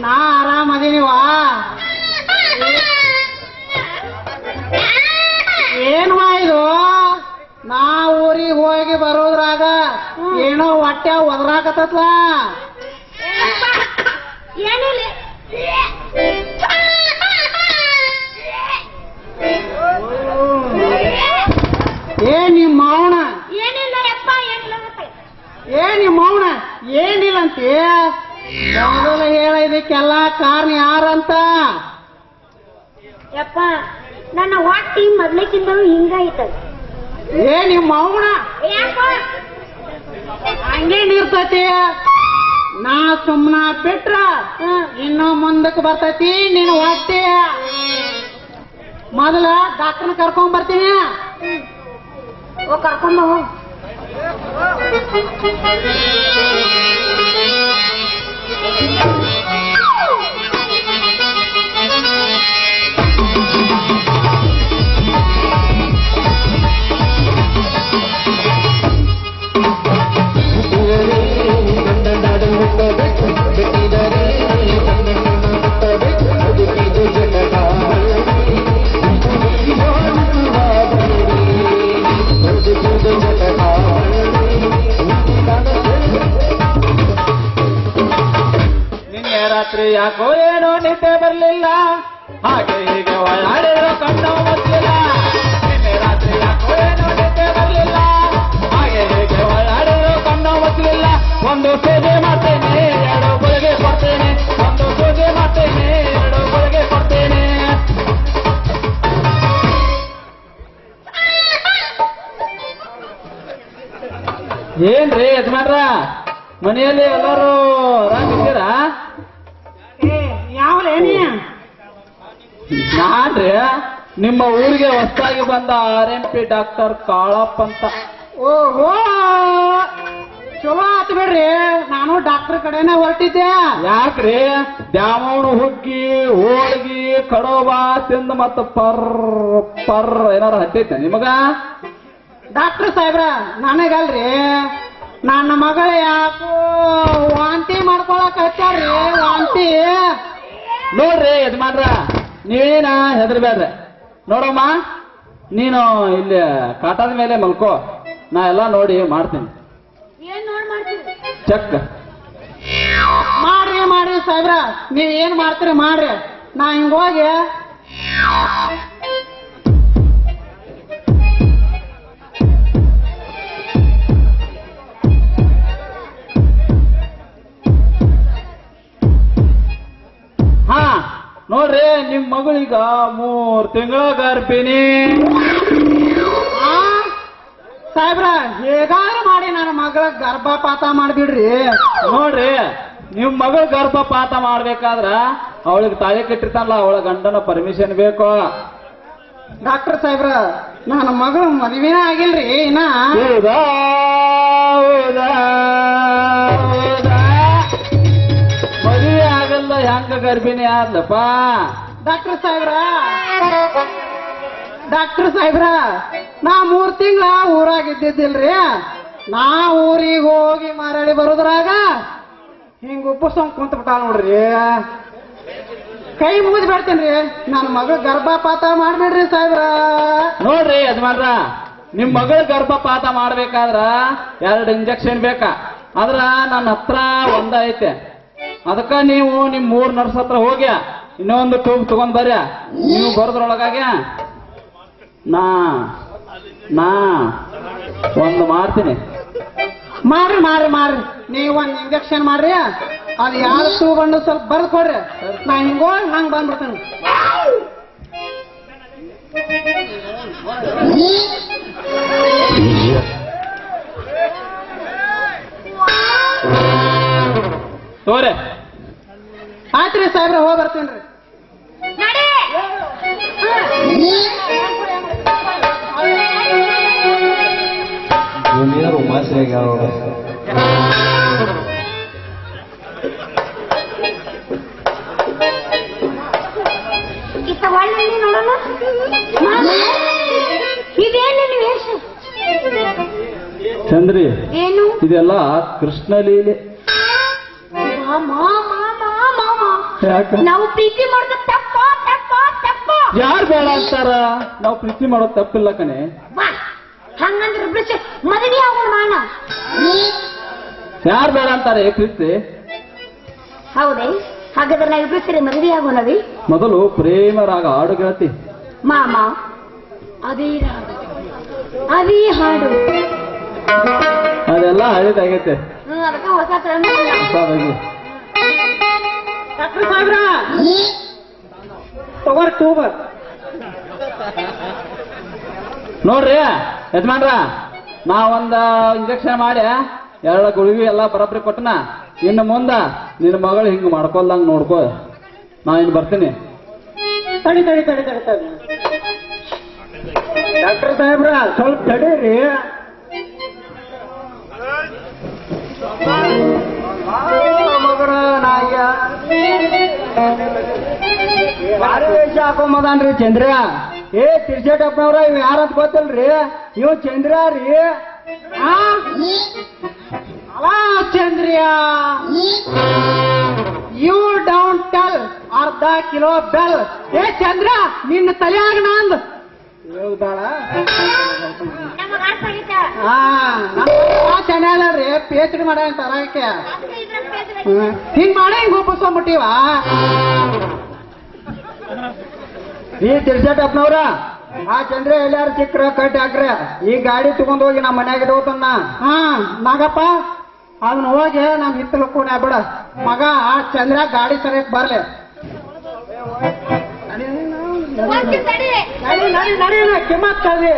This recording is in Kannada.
ನಾ ಆರಾಮದೀನಿವಾ. ಏನ್ವಾ ಇದು, ನಾ ಊರಿಗೆ ಹೋಗಿ ಬರೋದ್ರಾಗ ಏನೋ ಹೊಟ್ಟೆ ಒದರಾಕತ್ತತ್ಲ. ನಿಮ್ಮ ಮೌನ ನಿಮ್ಮ ಮೌನ ಏನಿಲ್ಲಂತೆ. ಮೊದಲು ಹೇಳ ಇದಕ್ಕೆಲ್ಲ ಕಾರಣ ಯಾರಂತ. ಯಪ್ಪ ನನ್ನ ಹೊಟ್ಟಿ ಮೊದ್ಲಕ್ಕಿಂತಲೂ ಹಿಂಗಾಯ್ತ. ನಿಮ್ಮ ಮೌನ ಹಂಗೇನಿರ್ತತಿ. ನಾ ಸುಮ್ನ ಬಿಟ್ರ ಇನ್ನೂ ಮುಂದಕ್ಕೆ ಬರ್ತೈತಿ ನೀನು ಹೊಟ್ಟಿ. ಮೊದಲ ಡಾಕ್ಟರ್ನ ಕರ್ಕೊಂಡ್ ಬರ್ತೀನಿ. ಕರ್ಕೊಂಡು ನಿನ್ನೆ ರಾತ್ರಿ ಯಾಕೋ ಏನೋ ನಿದ್ದೆ ಬರಲಿಲ್ಲ, ಹಾಗೆ ಹೀಗೆ ಒಳಾಡಿರೋ ಕಣ್ಣು ಮುಚ್ಚಲಿಲ್ಲ. ನಿನ್ನೆ ರಾತ್ರಿ ಯಾಕೋ ಏನೋ ನಿದ್ದೆ ಬರಲಿಲ್ಲ, ಹಾಗೆ ಹೀಗೆ ಒಳಾಡಿರೋ ಕಣ್ಣು ಮುಚ್ಚಲಿಲ್ಲ. ಒಂದು ಸೇವೆ ಮಾಡ್ತೇನೆ, ಎರಡು ಗುಳಿಗೆ ಕೊಡ್ತೇನೆ. ಒಂದು ಸೇವೆ ಮಾಡ್ತೇನೆ, ಎರಡು ಗುಳಿಗೆ ಕೊಡ್ತೇನೆ. ಏನ್ರಿ ಯಜಮಾನ್ರ, ಮನೆಯಲ್ಲಿ ಎಲ್ಲರೂ ಆರಾಮಿದ್ದೀರಾ? ಯಾವ್ರೇನಿ? ನಾನ್ರಿ ನಿಮ್ಮ ಊರಿಗೆ ಹೊಸದಾಗಿ ಬಂದ RMP ಡಾಕ್ಟರ್ ಕಾಳಪ್ಪ ಅಂತ. ಓಹೋ, ಚಲೋ ಆತು ಬಿಡ್ರಿ. ನಾನು ಡಾಕ್ಟರ್ ಕಡೆನೆ ಹೊರಟಿದ್ದೆ. ಯಾಕ್ರಿ? ದ್ಯಾಮವ್ನು ಹುಗ್ಗಿ ಹೋಳ್ಗಿ ಕಡೋಬಾ ತಿಂದು ಮತ್ತ ಪರ್ ಏನಾರ ಹತ್ತೈತೆ ನಿಮಗ? ಡಾಕ್ಟರ್ ಸಾಹೇಬ್ರ, ನನಗಲ್ರಿ, ನನ್ನ ಮಗಳ ಯಾಕೋ ವಾಂತಿ ಮಾಡ್ಕೊಳಕ್ ಹಚ್ಚಾರ್ರಿ. ವಾಂತಿ ನೋಡ್ರಿ ಯಜಮಾನ್ರ, ನೀವೇನ ಹೆದರ್ಬೇಡ್ರಿ. ನೋಡಮ್ಮ, ನೀನು ಇಲ್ಲಿ ಕಾಟದ ಮೇಲೆ ಮಲ್ಕೋ, ನಾ ಎಲ್ಲ ನೋಡಿ ಮಾಡ್ತೀನಿ. ಚೆಕ್ ಮಾಡ್ರಿ ಸಾಹೇಬ್ರ, ನೀವ್ ಏನ್ ಮಾಡ್ತೀರಿ ಮಾಡ್ರಿ. ನಾ ಹಿಂಗೋಗಿ ನೋಡ್ರಿ, ನಿಮ್ ಮಗಳೀಗ 3 ತಿಂಗಳ ಗರ್ಭಿಣಿ. ಸಾಹೇಬ್ರ, ಹೇಗಾದ್ರೂ ಮಾಡಿ ನನ್ನ ಮಗಳ ಗರ್ಭಪಾತ ಮಾಡ್ಬಿಡ್ರಿ. ನೋಡ್ರಿ, ನಿಮ್ ಮಗಳ ಗರ್ಭಪಾತ ಮಾಡ್ಬೇಕಾದ್ರ ಅವಳಿಗೆ ತಾಳಿ ಕಟ್ಟಿರ್ತಾನಲ್ಲ, ಅವಳ ಗಂಡನ ಪರ್ಮಿಷನ್ ಬೇಕು. ಡಾಕ್ಟರ್ ಸಾಹೇಬ್ರ, ನನ್ನ ಮಗಳು ಮದುವೆನೇ ಆಗಿಲ್ರಿ ಇನ್ನ. ಮದುವೆ ಆಗಲ್ಲ, ಹೆಂಗ ಗರ್ಭಿಣಿ ಆದ್ಲಪ್ಪ? ಡಾಕ್ಟರ್ ಸಾಹೇಬ್ರ, ನಾ 3 ತಿಂಗಳ ಊರಾಗಿದ್ದಿದ್ದಿಲ್ರಿ. ನಾ ಊರಿಗೆ ಹೋಗಿ ಮರಳಿ ಬರೋದ್ರಾಗ ಹಿಂಗ ಉಪ್ಪಸ್ಕೊಂಡ್ ಕುಂತ ಬಿಟ್ಟ ನೋಡ್ರಿ. ಕೈ ಮುಗಿದ್ ಬಿಡ್ತೇನ್ರಿ, ನನ್ನ ಮಗಳ ಗರ್ಭಪಾತ ಮಾಡ್ಬೇಡ್ರಿ ಸಾಹೇಬ್ರ. ನೋಡ್ರಿ ಯಜಮಾನ್ರ, ನಿಮ್ ಮಗಳ ಗರ್ಭಪಾತ ಮಾಡ್ಬೇಕಾದ್ರ 2 ಇಂಜೆಕ್ಷನ್ ಬೇಕಾ? ಆದ್ರ ನನ್ನ ಹತ್ರ ಒಂದ ಐತೆ. ಅದಕ್ಕ ನೀವು ನಿಮ್ 3 ನರ್ಸ್ ಹತ್ರ ಹೋಗ್ಯ ಇನ್ನೊಂದು ಟ್ಯೂಬ್ ತಗೊಂಡ್ ಬರ್ಯ. ನೀವು ಬರೋದ್ರೊಳಗಾಗ್ಯ ನಾ ಒಂದು ಮಾಡ್ತೀನಿ. ಮಾಡ್ರಿ ನೀವು ಒಂದ್ ಇಂಜೆಕ್ಷನ್ ಮಾಡ್ರಿ. ಅದು ಯಾವ ಟ್ಯೂಬ್ ಅನ್ನು ಸ್ವಲ್ಪ ಬರ್ದು ಕೊಡ್ರಿ. ನಾ ಹಿಂಗೋಗಿ ಹಂಗ್ ಬಂದ್ಬಿಡ್ತೇನೆ. ತೋರೆ ಆಯ್ತ್ರಿ ಸಾಹೇಬ್ರ, ಹೋಗಿ ಬರ್ತೀನ್ರಿ. ಜೂನಿಯರ್ ಉಮಾಶ್ರೀ ನೋಡೋಣ, ಇದೇನು ವೇಷ? ಚಂದ್ರಿ, ಏನು ಇದೆಲ್ಲ ಕೃಷ್ಣ ಲೀಲೆ. ನಾವು ಪ್ರೀತಿ ಮಾಡೋದು ತಪ್ಪು ತಪ್ಪು ತಪ್ಪು. ಯಾರು ಬೇಡ ಅಂತಾರ? ನಾವು ಪ್ರೀತಿ ಮಾಡೋದು ತಪ್ಪಿಲ್ಲ ಕಣೆ. ಬಾ ಹಂಗಂದ್ರೆ ಬಿಡಿಸಿ ಮದುವೆ ಆಗೋಣ ಮಾಡ. ಯಾರು ಬೇಡ ಅಂತಾರೆ ಪ್ರೀತಿ? ಹೌದೇ? ಹಾಗಾದ್ರೆ ನಾವು ಇಬ್ರು ಸೇರಿ ಮದುವೆ ಆಗೋಣವಿ. ಮೊದಲು ಪ್ರೇಮ ರಾಗ ಹಾಡು ಗೆಳತಿ. ಮಾಮ ಅದೇ ಅದೇ ಹಾಡು ಅದೆಲ್ಲ ಹಳಿದಾಗೈತೆ. ಅದಕ್ಕೆ ಹೊಸ ತಗೋರ್ ನೋಡ್ರಿ ಯಜಮಾನ್ರ, ನಾವೊಂದ ಇಂಜೆಕ್ಷನ್ ಮಾಡಿ 2 ಗುಳಿಗೆ ಎಲ್ಲ ಬರಬ್ರಿ ಕೊಟ್ಟನ. ಇನ್ನು ಮುಂದ ನಿನ್ನ ಮಗಳು ಹಿಂಗ್ ಮಾಡ್ಕೊಲ್ದಂಗ ನೋಡ್ಕೋ. ನಾ ಇನ್ ಬರ್ತೀನಿ. ತಡಿ ಡಾಕ್ಟರ್ ಸಾಹೇಬ್ರ, ಸ್ವಲ್ಪ ತಡೀರಿ. ಮಗರ ನಾಯ ಭಾರಿ ವೇಷ ಹಾಕೊಂಬದನ್ರಿ ಚಂದ್ರ. ತಿರ್ಸೇಟಪ್ಪನವ್ರ, ಇವ್ ಯಾರಂತ ಗೊತ್ತಿಲ್ರಿ? ಇವ್ ಚಂದ್ರ ರೀ. ಅಲ್ಲ ಚಂದ್ರಿಯ, ಯು ಡೌಂಟ್ ಟೆಲ್ ಅರ್ಧ ಕಿಲೋ ಬೆಲ್. ಚಂದ್ರ, ನಿನ್ನ ತಲೆಯಾಗ ನಂದು ಚೆನ್ನಾಗಿ ಪಿ.ಎಚ್.ಡಿ ಮಾಡ ತರಕ್ಕೆ ಹಿಂಗ್ ಮಾಡ ಹಿಂಗ್ ಒಪ್ಪಿಸ್ಕೊಂಡ್ಬಿಟ್ಟಿವ. ಈ ತಿರ್ಸೇಟಪ್ಪನವ್ರ, ಆ ಚಂದ್ರ ಎಲ್ಲಾರು ಸಿಕ್ಕ್ರ ಕಟ್ಟಿ ಹಾಕ್ರಿ. ಈ ಗಾಡಿ ತಗೊಂಡ್ ಹೋಗಿ ನಮ್ಮ ಮನ್ಯಾಗ ಇಟ್ಕೋತನ್ನ. ನಾಗಪ್ಪ, ಅದನ್ನ ಹೋಗಿ ನಮ್ ಹಿತ್ತಲು ಕೂಡ ಬಿಡ ಮಗ. ಆ ಚಂದ್ರ ಗಾಡಿ ಸರಿಯಕ್ ಬರ್ಲಿ. ನಡಿ ಕಿಮ್ಮತ್ ಕಳ್ದಿ.